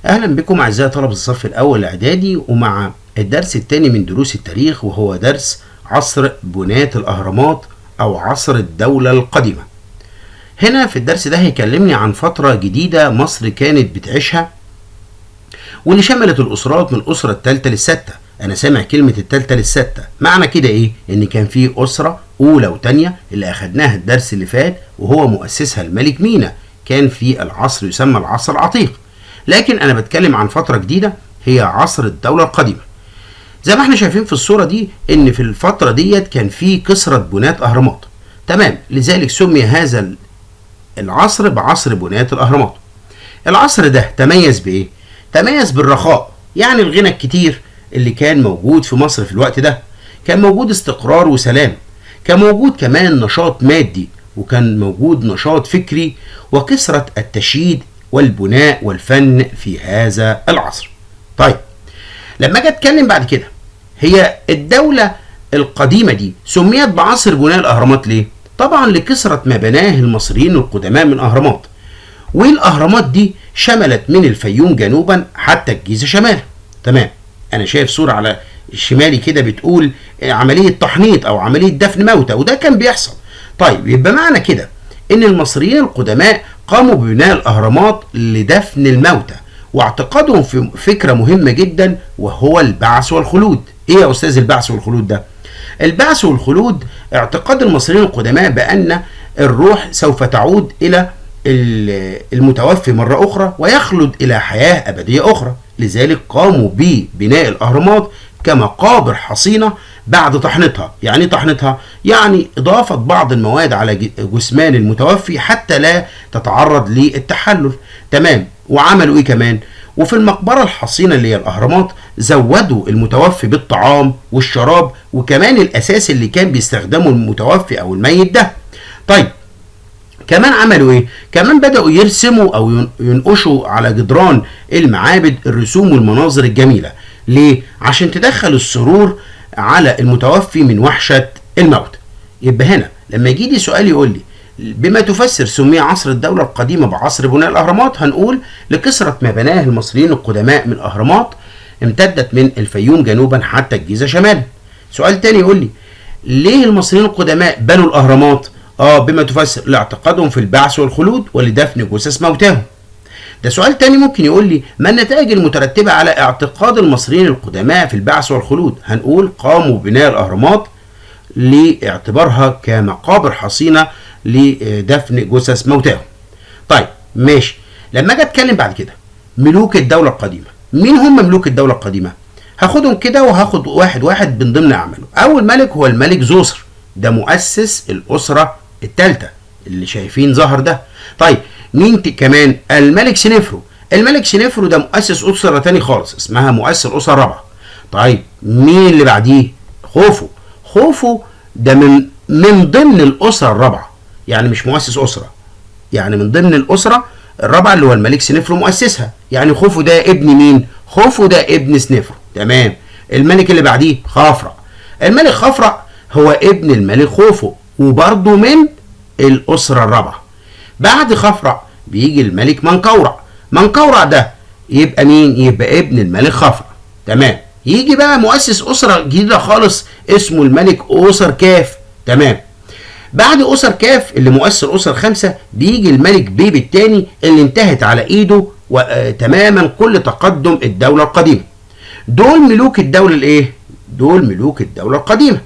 أهلا بكم أعزائي طلبة الصف الأول الإعدادي ومع الدرس الثاني من دروس التاريخ، وهو درس عصر بناة الأهرامات أو عصر الدولة القديمة. هنا في الدرس ده هيكلمني عن فترة جديدة مصر كانت بتعيشها، واللي شملت الأسرات من الأسرة الثالثة للستة. أنا سامع كلمة الثالثة للستة، معنى كده إيه؟ إن كان في أسرة أولى وتانية اللي أخدناها الدرس اللي فات، وهو مؤسسها الملك مينا، كان في العصر يسمى العصر العتيق. لكن انا بتكلم عن فترة جديدة هي عصر الدولة القديمة. زي ما احنا شايفين في الصورة دي ان في الفترة ديت كان في كثرة بناة اهرامات، تمام، لذلك سمي هذا العصر بعصر بناة الاهرامات. العصر ده تميز بايه؟ تميز بالرخاء، يعني الغنى الكتير اللي كان موجود في مصر في الوقت ده. كان موجود استقرار وسلام، كان موجود كمان نشاط مادي، وكان موجود نشاط فكري، وكثرة التشييد والبناء والفن في هذا العصر. طيب لما اجي اتكلم بعد كده، هي الدولة القديمة دي سميت بعصر بناء الاهرامات ليه؟ طبعا لكثرة ما بناه المصريين القدماء من اهرامات، والاهرامات دي شملت من الفيوم جنوبا حتى الجيزة شمالا. تمام، انا شايف صورة على شمالي كده بتقول عملية تحنيط او عملية دفن موتى، وده كان بيحصل. طيب يبقى معنى كده ان المصريين القدماء قاموا ببناء الاهرامات لدفن الموتى، واعتقادهم في فكرة مهمة جدا، وهو البعث والخلود. ايه يا استاذ البعث والخلود ده؟ البعث والخلود اعتقاد المصريين القدماء بان الروح سوف تعود الى المتوفي مرة اخرى ويخلد الى حياة ابدية اخرى، لذلك قاموا ببناء الاهرامات كمقابر حصينة بعد طحنتها. يعني طحنتها يعني اضافة بعض المواد على جثمان المتوفي حتى لا تتعرض للتحلل. تمام، وعملوا ايه كمان؟ وفي المقبرة الحصينة اللي هي الاهرامات زودوا المتوفي بالطعام والشراب، وكمان الاساس اللي كان بيستخدمه المتوفي او الميت ده. طيب كمان عملوا ايه؟ كمان بدأوا يرسموا او ينقشوا على جدران المعابد الرسوم والمناظر الجميلة. ليه؟ عشان تدخل السرور على المتوفي من وحشة الموت. يبقى هنا لما يجي لي سؤال يقول لي بما تفسر سمي عصر الدولة القديمة بعصر بناء الأهرامات، هنقول لكثرة ما بناه المصريين القدماء من أهرامات امتدت من الفيوم جنوبا حتى الجيزة شمالا. سؤال تاني يقول لي ليه المصريين القدماء بنوا الأهرامات؟ بما تفسر لاعتقادهم في البعث والخلود ولدفن جثث موتاهم. ده سؤال تاني ممكن يقول لي ما النتائج المترتبة على اعتقاد المصريين القدماء في البعث والخلود؟ هنقول قاموا ببناء الأهرامات لاعتبارها كمقابر حصينة لدفن جثث موتاهم. طيب ماشي، لما اجي اتكلم بعد كده ملوك الدولة القديمة، مين هم ملوك الدولة القديمة؟ هاخدهم كده وهاخد واحد واحد من ضمن اعماله. اول ملك هو الملك زوسر، ده مؤسس الأسرة الثالثة اللي شايفين ظهر ده. طيب مين كمان؟ الملك سنفرو. الملك سنفرو ده مؤسس أسرة تاني خالص اسمها مؤسس الأسرة الرابعة. طيب مين اللي بعديه؟ خوفو. خوفو ده من ضمن الأسرة الرابعة، يعني مش مؤسس أسرة، يعني من ضمن الأسرة الرابعة اللي هو الملك سنفرو مؤسسها. يعني خوفو ده ابن مين؟ خوفو ده ابن سنفرو. تمام. الملك اللي بعديه خافرع. الملك خافرع هو ابن الملك خوفو، وبرضه من الأسرة الرابعة. بعد خافرع بيجي الملك منقورع. منقورع ده يبقى مين؟ يبقى ابن الملك خافرع. تمام. يجي بقى مؤسس أسرة جديدة خالص اسمه الملك أوسر كاف. تمام. بعد أوسر كاف اللي مؤسس الأسرة الخامسة بيجي الملك بيب الثاني اللي انتهت على ايده تماما كل تقدم الدولة القديمة. دول ملوك الدولة الايه؟ دول ملوك الدولة القديمة.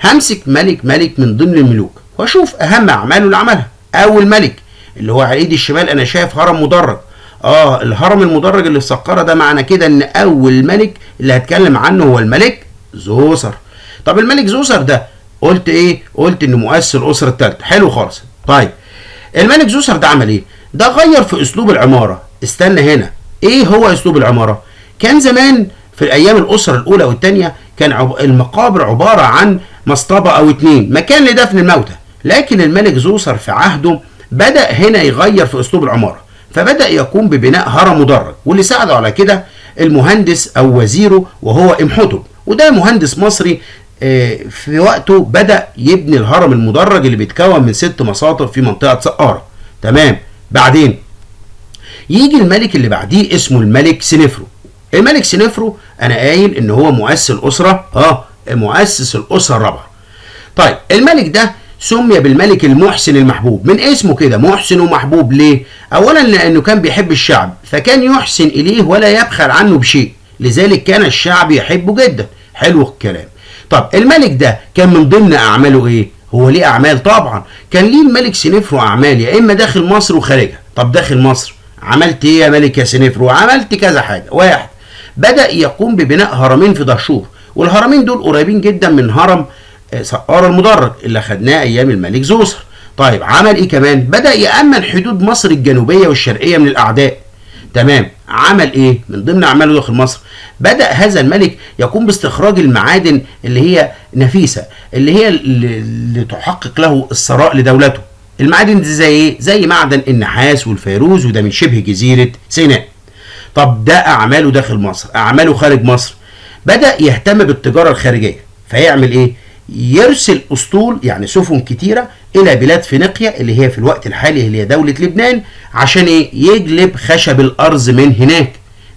همسك ملك من ضمن الملوك واشوف اهم اعماله اللي عملها. اول ملك اللي هو على ايدي الشمال انا شايف هرم مدرج. الهرم المدرج اللي في سقارة ده معنى كده ان اول ملك اللي هتكلم عنه هو الملك زوسر. طب الملك زوسر ده قلت ايه؟ قلت انه مؤسس الاسرة الثالثة. حلو خالص. طيب الملك زوسر ده عمل ايه؟ ده غير في اسلوب العمارة. استنى هنا، ايه هو اسلوب العمارة؟ كان زمان في ايام الاسرة الاولى والثانية كان المقابر عبارة عن مصطبة او اتنين، مكان لدفن الموتى. لكن الملك زوسر في عهده بدأ هنا يغير في اسلوب العمارة، فبدأ يقوم ببناء هرم مدرج، واللي ساعده على كده المهندس او وزيره وهو امحتب، وده مهندس مصري في وقته بدأ يبني الهرم المدرج اللي بيتكون من 6 مساطب في منطقة سقارة. تمام. بعدين يجي الملك اللي بعديه اسمه الملك سنفرو. الملك سنفرو انا قايل ان هو مؤسس الاسره الرابعه. طيب الملك ده سمي بالملك المحسن المحبوب، من اسمه كده محسن ومحبوب. ليه؟ اولا لانه كان بيحب الشعب، فكان يحسن اليه ولا يبخل عنه بشيء، لذلك كان الشعب يحبه جدا. حلو الكلام. طب الملك ده كان من ضمن اعماله ايه؟ هو ليه اعمال طبعا. كان ليه الملك سنفرو اعمال يا اما داخل مصر وخارجها. طب داخل مصر عملت ايه يا ملك يا سنفرو؟ عملت كذا حاجه. واحد، بدأ يقوم ببناء هرمين في دهشور، والهرمين دول قريبين جدا من هرم سقارة المدرج اللي خدناه ايام الملك زوسر. طيب عمل ايه كمان؟ بدأ يأمن حدود مصر الجنوبية والشرقية من الاعداء. تمام. عمل ايه من ضمن اعماله داخل مصر؟ بدأ هذا الملك يقوم باستخراج المعادن اللي هي نفيسة، اللي تحقق له الثراء لدولته. المعادن دي زي ايه؟ زي معدن النحاس والفيروز، وده من شبه جزيرة سيناء. طب ده اعماله داخل مصر. اعماله خارج مصر، بدأ يهتم بالتجارة الخارجية. فيعمل ايه؟ يرسل اسطول يعني سفن كتيرة الى بلاد فينيقيا اللي هي في الوقت الحالي اللي هي دولة لبنان، عشان ايه؟ يجلب خشب الارز من هناك.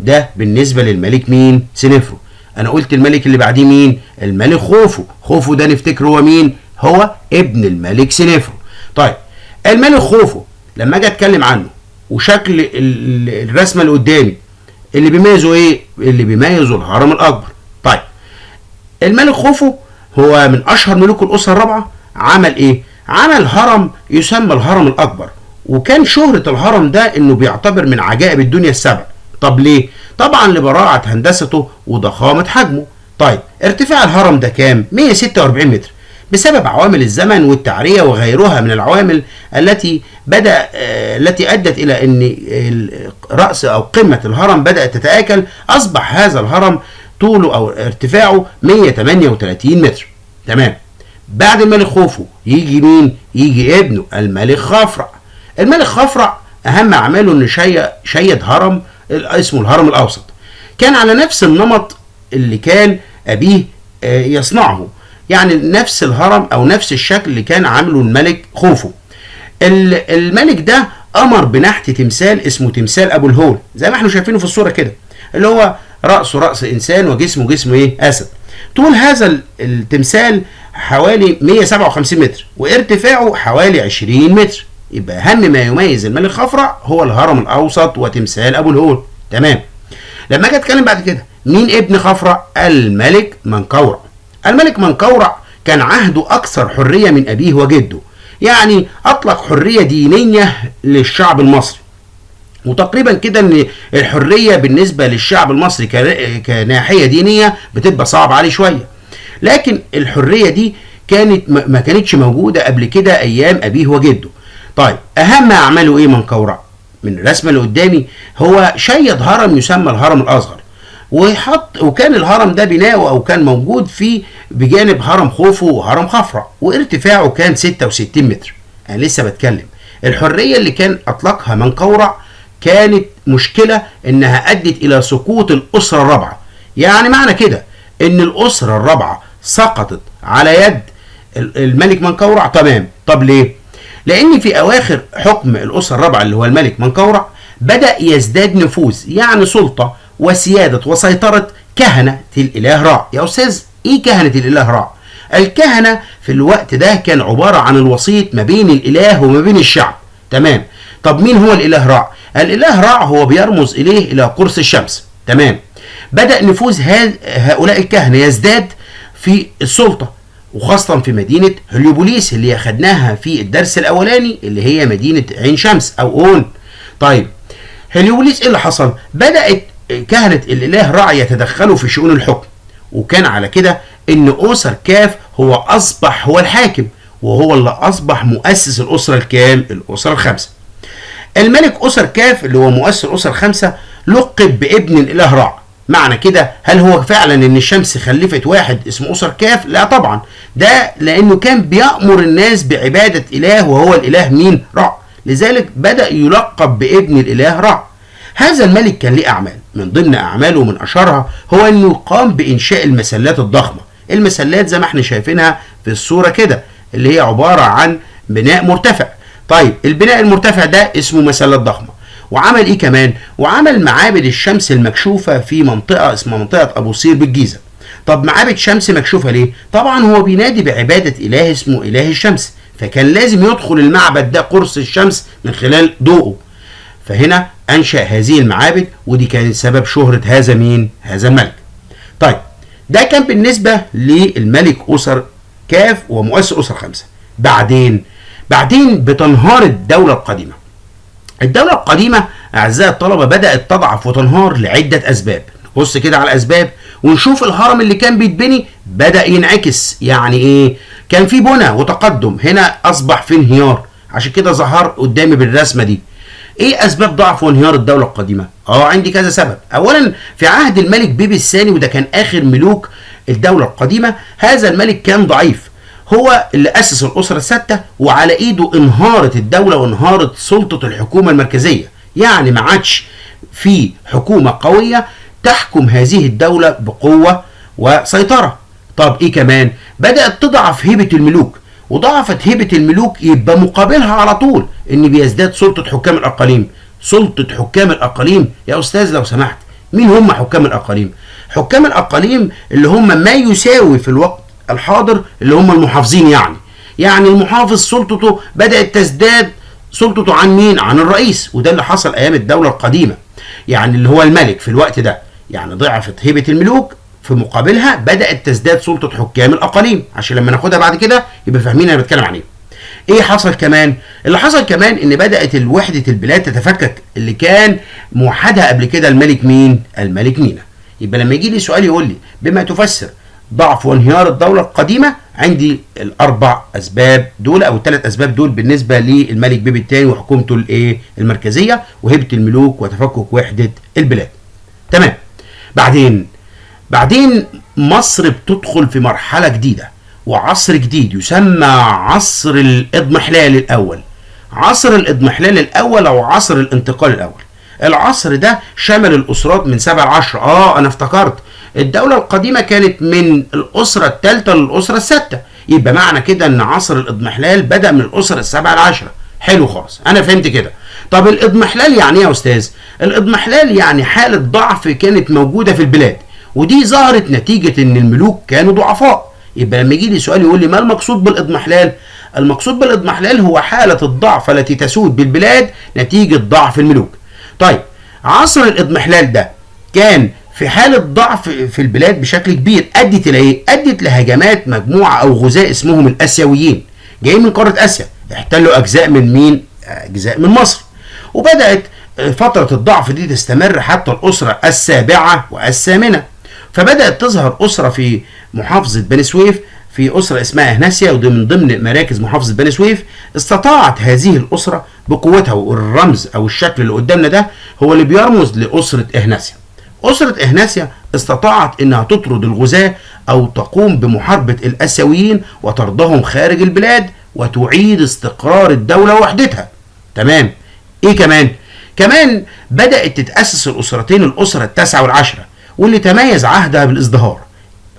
ده بالنسبة للملك مين؟ سنفرو. انا قلت الملك اللي بعديه مين؟ الملك خوفو. خوفو ده نفتكر هو مين؟ هو ابن الملك سنفرو. طيب الملك خوفو لما اجي اتكلم عنه وشكل الرسمة اللي قدامي، اللي بيميزه ايه؟ اللي بيميزه الهرم الاكبر. طيب الملك خوفو هو من اشهر ملوك الاسره الرابعه. عمل ايه؟ عمل هرم يسمى الهرم الاكبر، وكان شهرة الهرم ده انه بيعتبر من عجائب الدنيا السبع. طب ليه؟ طبعا لبراعة هندسته وضخامة حجمه. طيب ارتفاع الهرم ده كام؟ 146 متر، بسبب عوامل الزمن والتعرية وغيرها من العوامل التي ادت الى ان رأس او قمة الهرم بدأت تتآكل. اصبح هذا الهرم طوله او ارتفاعه 138 متر. تمام. بعد الملك خوفو يجي مين؟ يجي ابنه الملك خفرع. الملك خفرع اهم اعماله انه شيد هرم اسمه الهرم الاوسط. كان على نفس النمط اللي كان ابيه يصنعه، يعني نفس الهرم او نفس الشكل اللي كان عامله الملك خوفو. الملك ده امر بنحت تمثال اسمه تمثال ابو الهول، زي ما احنا شايفينه في الصوره كده، اللي هو رأسه رأس إنسان وجسمه جسم إيه؟ أسد. طول هذا التمثال حوالي 157 متر، وارتفاعه حوالي 20 متر. يبقى أهم ما يميز الملك خفرع هو الهرم الأوسط وتمثال أبو الهول. تمام. لما أجي أتكلم بعد كده، مين ابن خفرع؟ الملك منقورع. الملك منقورع كان عهده أكثر حرية من أبيه وجده، يعني أطلق حرية دينية للشعب المصري. وتقريبا كده ان الحريه بالنسبه للشعب المصري كناحيه دينيه بتبقى صعب عليه شويه، لكن الحريه دي ما كانتش موجوده قبل كده ايام ابيه وجده. طيب اهم اعماله ايه منقورع؟ من الرسمه اللي قدامي هو شيد هرم يسمى الهرم الاصغر، وكان الهرم ده بناؤه او كان موجود فيه بجانب هرم خوفو وهرم خفرع، وارتفاعه كان 66 متر. انا لسه بتكلم. الحريه اللي كان اطلقها منقورع كانت مشكلة انها ادت الى سقوط الاسرة الرابعة. يعني معنى كده ان الاسرة الرابعة سقطت على يد الملك منقورع. تمام. طب ليه؟ لان في اواخر حكم الاسرة الرابعة اللي هو الملك منقورع بدأ يزداد نفوذ، يعني سلطة وسيادة وسيطرة كهنة الاله رع. يا استاذ ايه كهنة الاله رع؟ الكهنة في الوقت ده كان عبارة عن الوسيط ما بين الاله وما بين الشعب. تمام. طب مين هو الاله رع؟ الاله رع هو بيرمز اليه الى قرص الشمس. تمام. بدأ نفوذ هؤلاء الكهنة يزداد في السلطة، وخاصة في مدينة هليوبوليس اللي خدناها في الدرس الاولاني، اللي هي مدينة عين شمس او اون. طيب هليوبوليس ايه اللي حصل؟ بدأت كهنة الاله رع يتدخلوا في شؤون الحكم، وكان على كده ان اوسر كاف اصبح هو الحاكم، وهو اللي اصبح مؤسس الاسرة الكام؟ الاسرة الخمسة. الملك أسر كاف اللي هو مؤسس الأسرة الخمسة لقب بابن الإله رع. معنى كده هل هو فعلا ان الشمس خلفت واحد اسمه أسر كاف؟ لا طبعا، ده لأنه كان بيأمر الناس بعبادة إله وهو الإله مين؟ رع. لذلك بدأ يلقب بابن الإله رع. هذا الملك كان ليه أعمال، من ضمن أعماله ومن أشهرها هو أنه قام بإنشاء المسلات الضخمة. المسلات زي ما احنا شايفينها في الصورة كده، اللي هي عبارة عن بناء مرتفع. طيب البناء المرتفع ده اسمه مسلات ضخمة، وعمل ايه كمان؟ وعمل معابد الشمس المكشوفة في منطقة اسمها منطقة ابو سير بالجيزة. طب معابد شمس مكشوفة ليه؟ طبعا هو بينادي بعبادة اله اسمه اله الشمس، فكان لازم يدخل المعبد ده قرص الشمس من خلال ضوءه، فهنا انشأ هذه المعابد، ودي كانت سبب شهرة هذا مين؟ هذا الملك. طيب ده كان بالنسبة للملك أسر كاف ومؤسس أسر 5. بعدين بتنهار الدولة القديمة. الدولة القديمة أعزائي الطلبة بدأت تضعف وتنهار لعدة أسباب. نبص كده على الأسباب ونشوف الهرم اللي كان بيتبني بدأ ينعكس. يعني إيه؟ كان في بنى وتقدم، هنا أصبح في انهيار، عشان كده ظهر قدامي بالرسمة دي. ايه اسباب ضعف وانهيار الدولة القديمة؟ عندي كذا سبب. اولا في عهد الملك بيبي الثاني، وده كان اخر ملوك الدولة القديمة، هذا الملك كان ضعيف، هو اللي اسس الاسرة الستة، وعلى ايده انهارت الدولة وانهارت سلطة الحكومة المركزية، يعني ما عادش في حكومة قوية تحكم هذه الدولة بقوة وسيطرة. طب ايه كمان؟ بدأت تضعف هيبة الملوك، وضعفت هيبة الملوك يبقى مقابلها على طول ان بيزداد سلطة حكام الاقاليم. سلطة حكام الاقاليم يا استاذ لو سمحت، مين هم حكام الاقاليم؟ حكام الاقاليم اللي هم ما يساوي في الوقت الحاضر اللي هم المحافظين. يعني المحافظ سلطته بدأت تزداد سلطته عن مين؟ عن الرئيس، وده اللي حصل ايام الدولة القديمة، يعني اللي هو الملك في الوقت ده. يعني ضعفت هيبة الملوك، في مقابلها بدأت تزداد سلطة حكام الأقاليم، عشان لما ناخدها بعد كده يبقى فاهمين أنا بتكلم عن إيه. إيه حصل كمان؟ اللي حصل كمان إن بدأت وحدة البلاد تتفكك، اللي كان موحدها قبل كده الملك مين؟ الملك مينا. يبقى لما يجي لي سؤال يقول لي بما تفسر ضعف وانهيار الدولة القديمة، عندي الأربع أسباب دول أو الثلاث أسباب دول بالنسبة للملك بيبي الثاني وحكومته الإيه؟ المركزية وهيبة الملوك وتفكك وحدة البلاد. تمام. بعدين مصر بتدخل في مرحلة جديدة وعصر جديد يسمى عصر الإضمحلال الأول. عصر الإضمحلال الأول أو عصر الانتقال الأول. العصر ده شمل الأسرات من 7 ل 10. أنا افتكرت الدولة القديمة كانت من الأسرة الثالثة للأسرة السادسة، يبقى معنى كده إن عصر الإضمحلال بدأ من الأسرة 7 ل 10. حلو خالص، أنا فهمت كده. طب الإضمحلال يعني إيه يا أستاذ؟ الإضمحلال يعني حالة ضعف كانت موجودة في البلاد، ودي ظهرت نتيجة ان الملوك كانوا ضعفاء. يبقى لما يجي لي سؤال يقول لي ما المقصود بالاضمحلال؟ المقصود بالاضمحلال هو حالة الضعف التي تسود بالبلاد نتيجة ضعف الملوك. طيب عصر الاضمحلال ده كان في حالة ضعف في البلاد بشكل كبير، ادت الى ايه؟ ادت لهجمات مجموعة او غزاة اسمهم الاسيويين، جايين من قارة اسيا، احتلوا اجزاء من مين؟ اجزاء من مصر. وبدأت فترة الضعف دي تستمر حتى الاسرة السابعة والثامنة. فبدأت تظهر أسرة في محافظة بني سويف، في أسرة اسمها إهناسيا، ودي من ضمن مراكز محافظة بني سويف. استطاعت هذه الأسرة بقوتها، والرمز أو الشكل اللي قدامنا ده هو اللي بيرمز لأسرة إهناسيا. أسرة إهناسيا استطاعت إنها تطرد الغزاة أو تقوم بمحاربة الآسيويين وطردهم خارج البلاد وتعيد استقرار الدولة ووحدتها. تمام. إيه كمان بدأت تتأسس الأسرتين، الأسرة 9 و10، واللي تميز عهدها بالازدهار.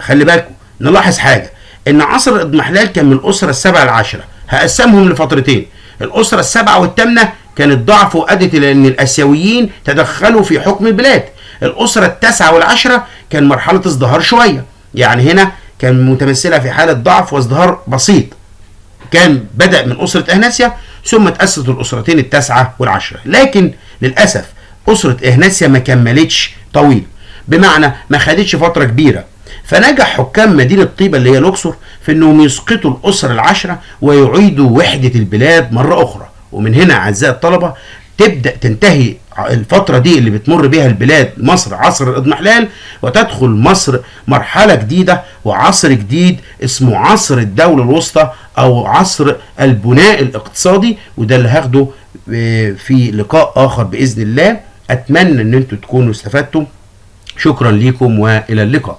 خلي بالكم نلاحظ حاجة، ان عصر الاضمحلال كان من الاسرة 7 ل 10، هقسمهم لفترتين. الاسرة 7 و8 كانت ضعف وادت الى ان الاسيويين تدخلوا في حكم البلاد. الاسرة 9 و10 كان مرحلة ازدهار شوية، يعني هنا كان متمثلة في حالة ضعف وازدهار بسيط، كان بدأ من اسرة إهناسيا ثم تأسست الاسرتين 9 و10. لكن للأسف اسرة إهناسيا ما كملتش طويل، بمعنى ما خدتش فترة كبيرة. فنجح حكام مدينة طيبة اللي هي الأقصر في أنهم يسقطوا الأسرة 10 ويعيدوا وحدة البلاد مرة أخرى. ومن هنا أعزائي الطلبة تبدأ تنتهي الفترة دي اللي بتمر بها البلاد مصر عصر الإضمحلال، وتدخل مصر مرحلة جديدة وعصر جديد اسمه عصر الدولة الوسطى أو عصر البناء الاقتصادي. وده اللي هاخده في لقاء آخر بإذن الله. أتمنى أن أنتم تكونوا استفدتم. شكرا لكم وإلى اللقاء.